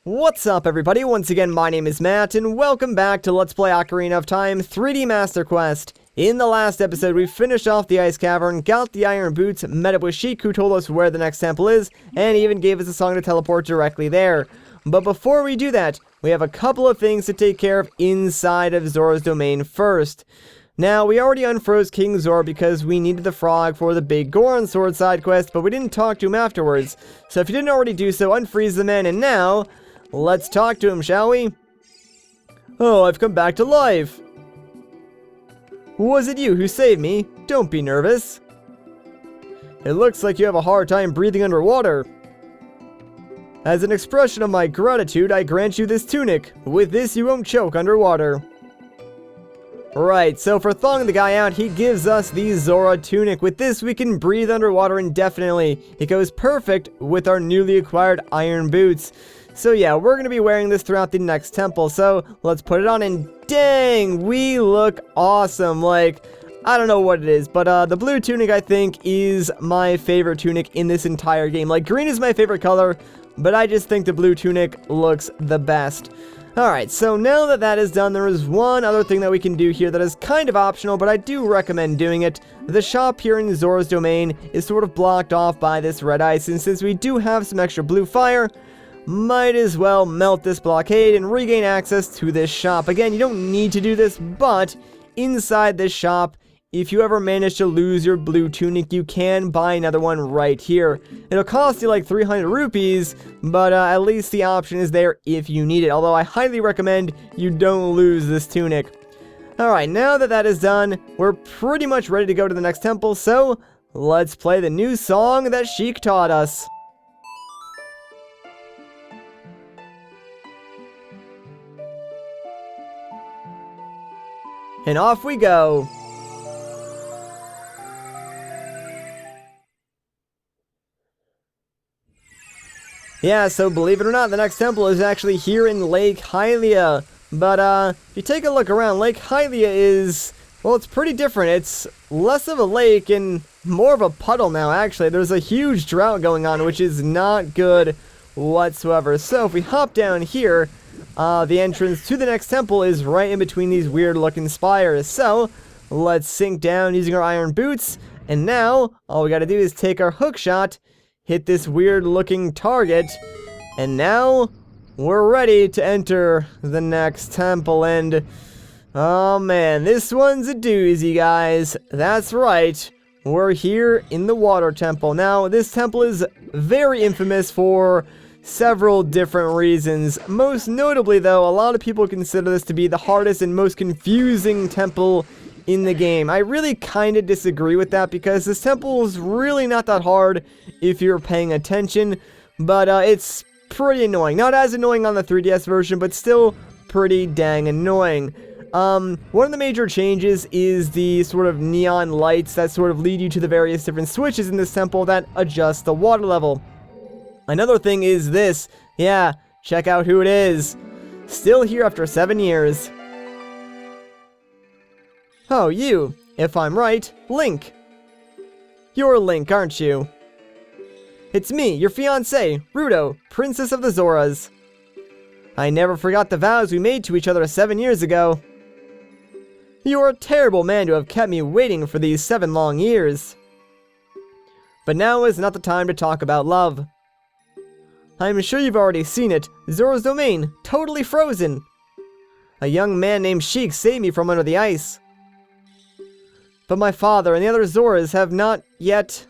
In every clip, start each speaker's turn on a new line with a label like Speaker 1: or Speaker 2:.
Speaker 1: What's up everybody, once again my name is Matt and welcome back to Let's Play Ocarina of Time 3D Master Quest. In the last episode we finished off the ice cavern, got the iron boots, met up with Sheik who told us where the next temple is, and even gave us a song to teleport directly there. But before we do that, we have a couple of things to take care of inside of Zora's domain first. Now, we already unfroze King Zora because we needed the frog for the big Goron sword side quest, but we didn't talk to him afterwards. So if you didn't already do so, unfreeze the man, and now, let's talk to him, shall we? Oh, I've come back to life! Was it you who saved me? Don't be nervous. It looks like you have a hard time breathing underwater. As an expression of my gratitude, I grant you this tunic. With this, you won't choke underwater. Right, so for thawing the guy out, he gives us the Zora tunic. With this, we can breathe underwater indefinitely. It goes perfect with our newly acquired iron boots. So yeah, we're going to be wearing this throughout the next temple. So let's put it on, and dang, we look awesome. Like, I don't know what it is, but the blue tunic, I think, is my favorite tunic in this entire game. Like, green is my favorite color, but I just think the blue tunic looks the best. Alright, so now that that is done, there is one other thing that we can do here that is kind of optional, but I do recommend doing it. The shop here in Zora's domain is sort of blocked off by this red ice, and since we do have some extra blue fire, might as well melt this blockade and regain access to this shop. Again, you don't need to do this, but inside this shop, if you ever manage to lose your blue tunic, you can buy another one right here. It'll cost you like 300 rupees, but at least the option is there if you need it. Although I highly recommend you don't lose this tunic. Alright, now that that is done, we're pretty much ready to go to the next temple, so let's play the new song that Sheik taught us. And off we go. Yeah, so believe it or not, the next temple is actually here in Lake Hylia. But, if you take a look around, Lake Hylia is, well, it's pretty different. It's less of a lake and more of a puddle now, actually. There's a huge drought going on, which is not good whatsoever. So, if we hop down here, the entrance to the next temple is right in between these weird-looking spires. So, let's sink down using our iron boots. And now, all we gotta do is take our hook shot, hit this weird looking target, and now we're ready to enter the next temple. And oh man, this one's a doozy, guys. That's right, we're here in the water temple. Now this temple is very infamous for several different reasons. Most notably though, a lot of people consider this to be the hardest and most confusing temple in the game. I really kind of disagree with that because this temple is really not that hard if you're paying attention, but it's pretty annoying. Not as annoying on the 3DS version, but still pretty dang annoying. One of the major changes is the sort of neon lights that sort of lead you to the various different switches in this temple that adjust the water level. Another thing is this. Yeah, check out who it is. Still here after 7 years. Oh, you. If I'm right, Link. You're Link, aren't you? It's me, your fiancé, Ruto, Princess of the Zoras. I never forgot the vows we made to each other 7 years ago. You're a terrible man to have kept me waiting for these 7 long years. But now is not the time to talk about love. I'm sure you've already seen it. Zora's domain, totally frozen. A young man named Sheik saved me from under the ice. But my father and the other Zoras have not yet.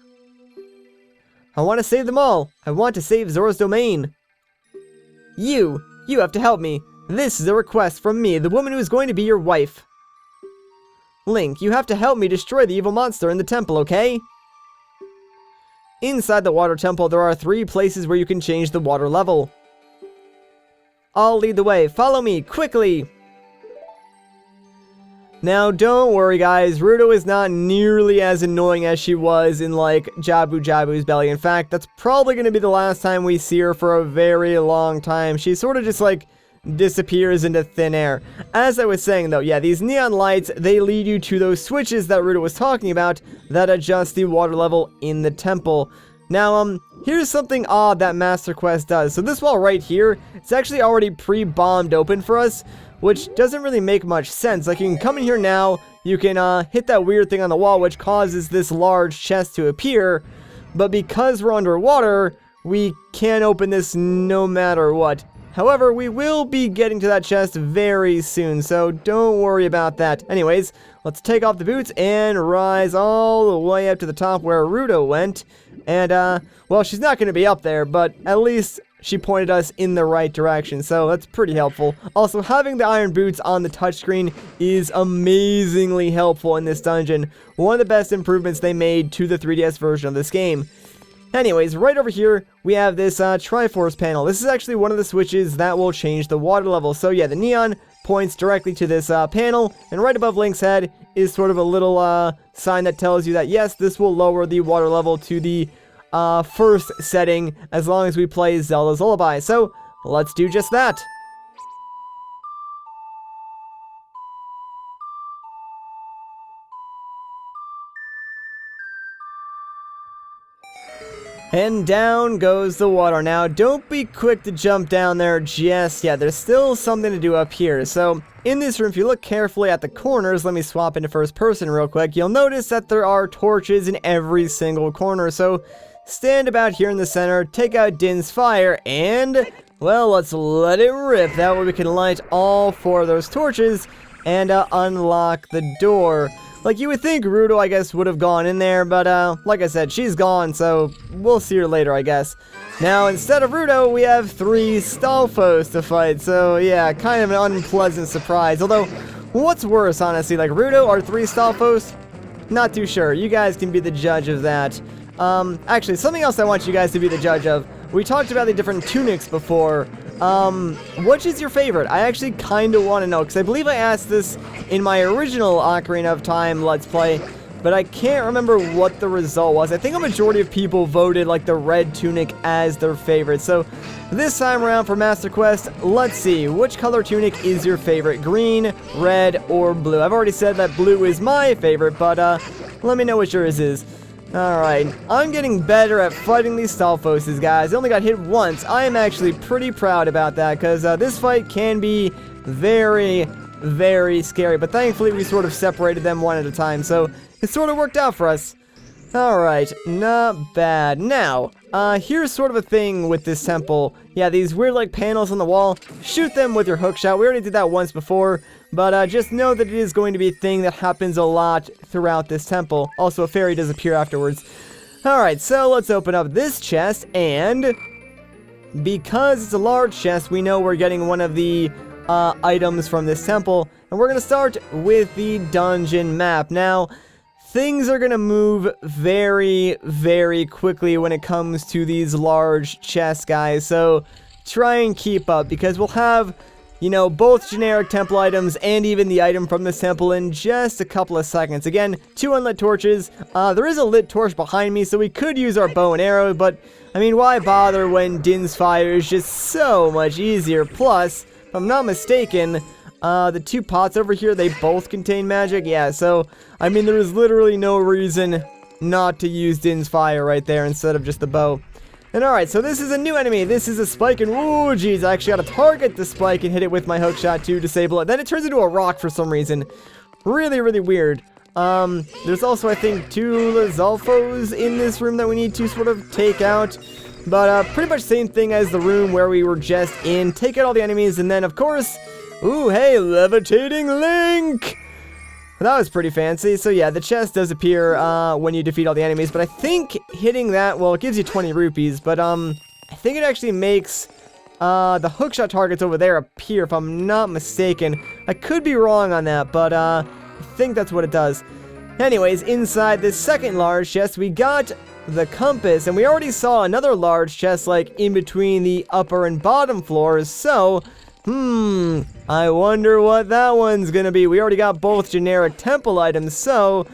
Speaker 1: I want to save them all. I want to save Zora's domain. You have to help me. This is a request from me, the woman who is going to be your wife. Link, you have to help me destroy the evil monster in the temple, okay? Inside the water temple, there are 3 places where you can change the water level. I'll lead the way. Follow me, quickly! Now, don't worry guys, Ruto is not nearly as annoying as she was in, like, Jabu Jabu's belly. In fact, that's probably going to be the last time we see her for a very long time. She sort of just, like, disappears into thin air. As I was saying, though, yeah, these neon lights, they lead you to those switches that Ruto was talking about that adjust the water level in the temple. Now, here's something odd that Master Quest does. So this wall right here, it's actually already pre-bombed open for us, which doesn't really make much sense. Like, you can come in here now, you can hit that weird thing on the wall, which causes this large chest to appear, but because we're underwater, we can't open this no matter what. However, we will be getting to that chest very soon, so don't worry about that. Anyways, let's take off the boots and rise all the way up to the top where Ruto went. And, well, she's not going to be up there, but at least she pointed us in the right direction, so that's pretty helpful. Also, having the iron boots on the touchscreen is amazingly helpful in this dungeon. One of the best improvements they made to the 3DS version of this game. Anyways, right over here, we have this Triforce panel. This is actually one of the switches that will change the water level. So yeah, the neon points directly to this panel, and right above Link's head is sort of a little sign that tells you that yes, this will lower the water level to the first setting as long as we play Zelda's Lullaby. So let's do just that. And down goes the water. Now, don't be quick to jump down there just yet. There's still something to do up here. So, in this room, if you look carefully at the corners, let me swap into first person real quick, you'll notice that there are torches in every single corner. So, stand about here in the center, take out Din's fire, and, well, let's let it rip. That way we can light all 4 of those torches and unlock the door. Like, you would think Ruto, I guess, would have gone in there, but, like I said, she's gone, so we'll see her later, I guess. Now, instead of Ruto, we have 3 Stalfos to fight, so, yeah, kind of an unpleasant surprise. Although, what's worse, honestly, like, Ruto or 3 Stalfos? Not too sure. You guys can be the judge of that. Actually, something else I want you guys to be the judge of. We talked about the different tunics before. Which is your favorite? I actually kind of want to know, because I believe I asked this in my original Ocarina of Time Let's Play, but I can't remember what the result was. I think a majority of people voted, like, the red tunic as their favorite. So, this time around for Master Quest, let's see, which color tunic is your favorite? Green, red, or blue? I've already said that blue is my favorite, but, let me know what yours is. Alright, I'm getting better at fighting these Stalfoses, guys. I only got hit once. I am actually pretty proud about that, because this fight can be very, very scary. But thankfully, we sort of separated them one at a time, so it sort of worked out for us. Alright, not bad. Now, here's sort of a thing with this temple. Yeah, these weird, like, panels on the wall. Shoot them with your hookshot. We already did that once before. But just know that it is going to be a thing that happens a lot throughout this temple. Also, a fairy does appear afterwards. Alright, so let's open up this chest, and because it's a large chest, we know we're getting one of the items from this temple. And we're going to start with the dungeon map. Now, things are going to move very, very quickly when it comes to these large chests, guys. So, try and keep up, because we'll have, you know, both generic temple items and even the item from this temple in just a couple of seconds. Again, 2 unlit torches. There is a lit torch behind me, so we could use our bow and arrow, but, I mean, why bother when Din's fire is just so much easier? Plus, if I'm not mistaken, the 2 pots over here, they both contain magic. Yeah, so, I mean, there is literally no reason not to use Din's fire right there instead of just the bow. And alright, so this is a new enemy. This is a spike, and ooh, geez, I actually got to target the spike and hit it with my hookshot to disable it. Then it turns into a rock for some reason. Really, really weird. There's also, I think, 2 Lizalfos in this room that we need to sort of take out. But, pretty much same thing as the room where we were just in. Take out all the enemies, and then, of course, ooh, hey, levitating Link! That was pretty fancy. So yeah, the chest does appear when you defeat all the enemies, but I think hitting that, well, it gives you 20 rupees, but I think it actually makes the hookshot targets over there appear, if I'm not mistaken. I could be wrong on that, but I think that's what it does. Anyways, inside this second large chest, we got the compass, and we already saw another large chest, like, in between the upper and bottom floors, so I wonder what that one's gonna be. We already got both generic temple items, so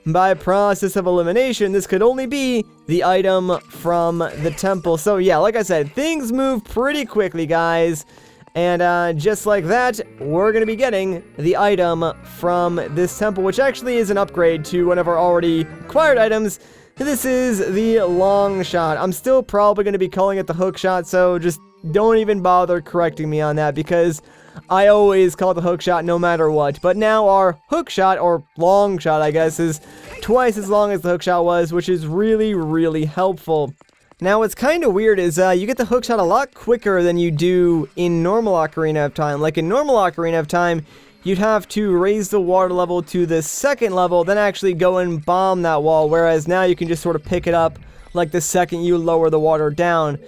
Speaker 1: by process of elimination, this could only be the item from the temple. So yeah, like I said, things move pretty quickly, guys. And just like that, we're gonna be getting the item from this temple, which actually is an upgrade to one of our already acquired items. This is the long shot. I'm still probably going to be calling it the hook shot, so just don't even bother correcting me on that because I always call it the hook shot no matter what. But now our hook shot, or long shot I guess, is twice as long as the hook shot was, which is really, really helpful. Now what's kind of weird is you get the hook shot a lot quicker than you do in normal Ocarina of Time. Like in normal Ocarina of Time, you'd have to raise the water level to the second level, then actually go and bomb that wall, whereas now you can just sort of pick it up like the second you lower the water down.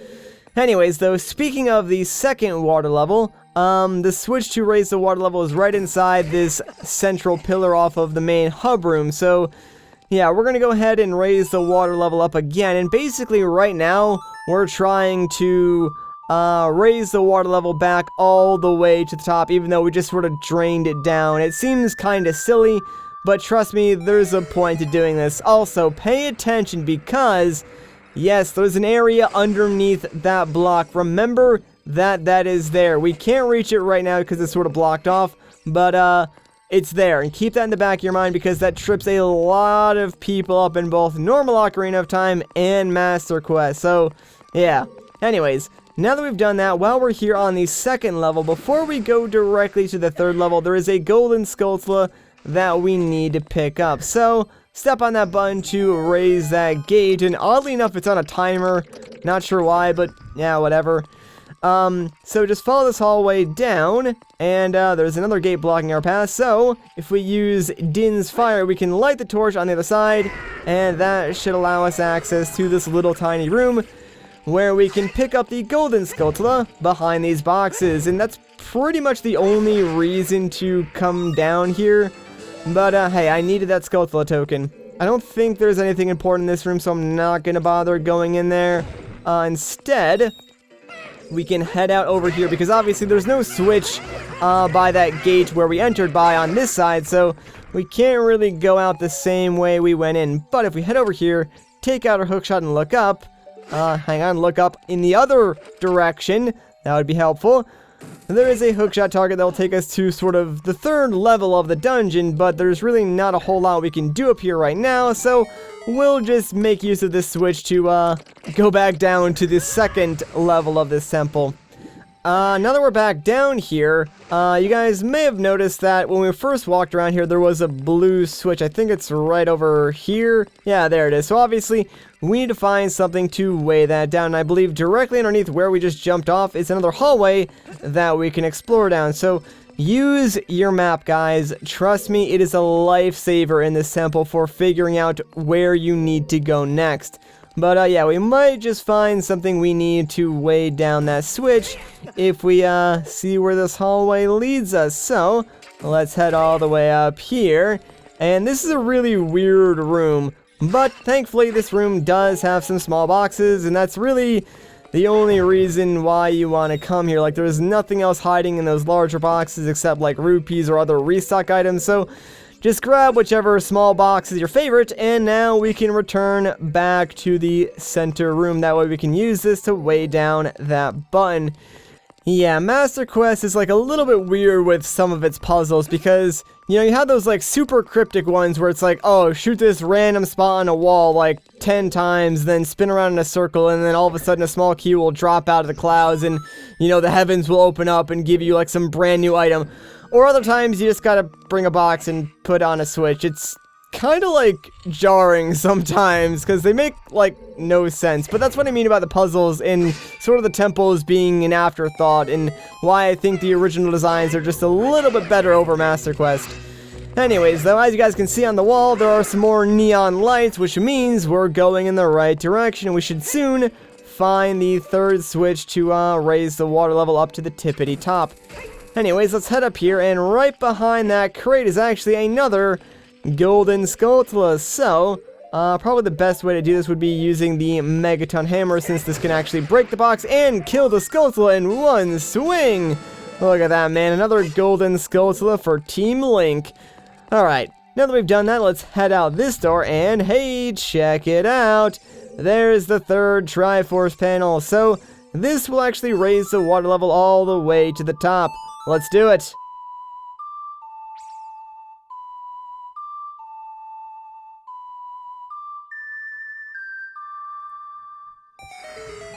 Speaker 1: Anyways, though, speaking of the second water level, the switch to raise the water level is right inside this central pillar off of the main hub room, so yeah, we're gonna go ahead and raise the water level up again, and basically right now, we're trying to raise the water level back all the way to the top, even though we just sort of drained it down. It seems kind of silly, but trust me, there's a point to doing this. Also, pay attention because, yes, there's an area underneath that block. Remember that that is there. We can't reach it right now because it's sort of blocked off, but it's there. And keep that in the back of your mind because that trips a lot of people up in both normal Ocarina of Time and Master Quest. So, yeah. Anyways, now that we've done that, while we're here on the second level, before we go directly to the third level, there is a golden Skulltula that we need to pick up. So, step on that button to raise that gate, and oddly enough, it's on a timer. Not sure why, but yeah, whatever. So just follow this hallway down, and there's another gate blocking our path, so if we use Din's Fire, we can light the torch on the other side, and that should allow us access to this little tiny room, where we can pick up the golden Skulltula behind these boxes, and that's pretty much the only reason to come down here. But hey, I needed that Skulltula token. I don't think there's anything important in this room, so I'm not gonna bother going in there. Instead, we can head out over here, because obviously there's no switch by that gate where we entered by on this side, so we can't really go out the same way we went in. But if we head over here, take out our hookshot and look up, look up in the other direction, that would be helpful. There is a hookshot target that will take us to sort of the third level of the dungeon, but there's really not a whole lot we can do up here right now, so we'll just make use of this switch to go back down to the second level of this temple. Now that we're back down here, you guys may have noticed that when we first walked around here, there was a blue switch. I think it's right over here. Yeah, there it is. So obviously, we need to find something to weigh that down. And I believe directly underneath where we just jumped off is another hallway that we can explore down. So use your map, guys. Trust me, it is a lifesaver in this temple for figuring out where you need to go next. But yeah, we might just find something we need to weigh down that switch if we see where this hallway leads us. So let's head all the way up here. And this is a really weird room, but thankfully this room does have some small boxes, and that's really the only reason why you want to come here. Like, there's nothing else hiding in those larger boxes except like rupees or other restock items. So just grab whichever small box is your favorite, and now we can return back to the center room. That way we can use this to weigh down that button. Yeah, Master Quest is like a little bit weird with some of its puzzles because, you know, you have those like super cryptic ones where it's like, oh, shoot this random spot on a wall like 10 times, then spin around in a circle, and then all of a sudden a small key will drop out of the clouds and, you know, the heavens will open up and give you like some brand new item. Or other times you just gotta bring a box and put on a switch. It's kind of like jarring sometimes because they make like no sense. But that's what I mean about the puzzles and sort of the temples being an afterthought, and why I think the original designs are just a little bit better over Master Quest. Anyways, though, as you guys can see on the wall, there are some more neon lights, which means we're going in the right direction. We should soon find the third switch to raise the water level up to the tippity top. Anyways, let's head up here, and right behind that crate is actually another golden Skulltula. So, probably the best way to do this would be using the Megaton Hammer, since this can actually break the box and kill the Skulltula in one swing. Look at that, man. Another golden Skulltula for Team Link. Alright, now that we've done that, let's head out this door, and hey, check it out. There's the third Triforce panel. So, this will actually raise the water level all the way to the top. Let's do it.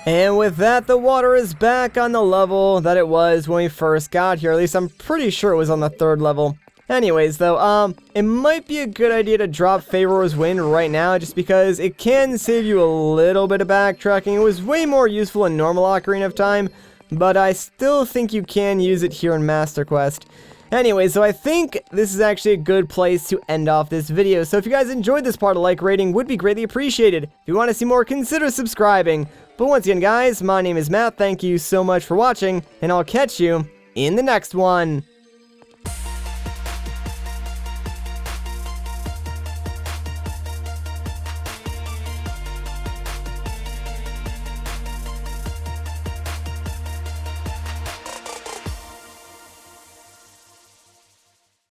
Speaker 1: And with that, the water is back on the level that it was when we first got here. At least I'm pretty sure it was on the 3rd level. Anyways, though, it might be a good idea to drop Pharaoh's Wind right now, just because it can save you a little bit of backtracking. It was way more useful in normal Ocarina of Time, but I still think you can use it here in Master Quest. Anyway, so I think this is actually a good place to end off this video. So if you guys enjoyed this part, a like rating would be greatly appreciated. If you want to see more, consider subscribing. But once again, guys, my name is Matt. Thank you so much for watching, and I'll catch you in the next one.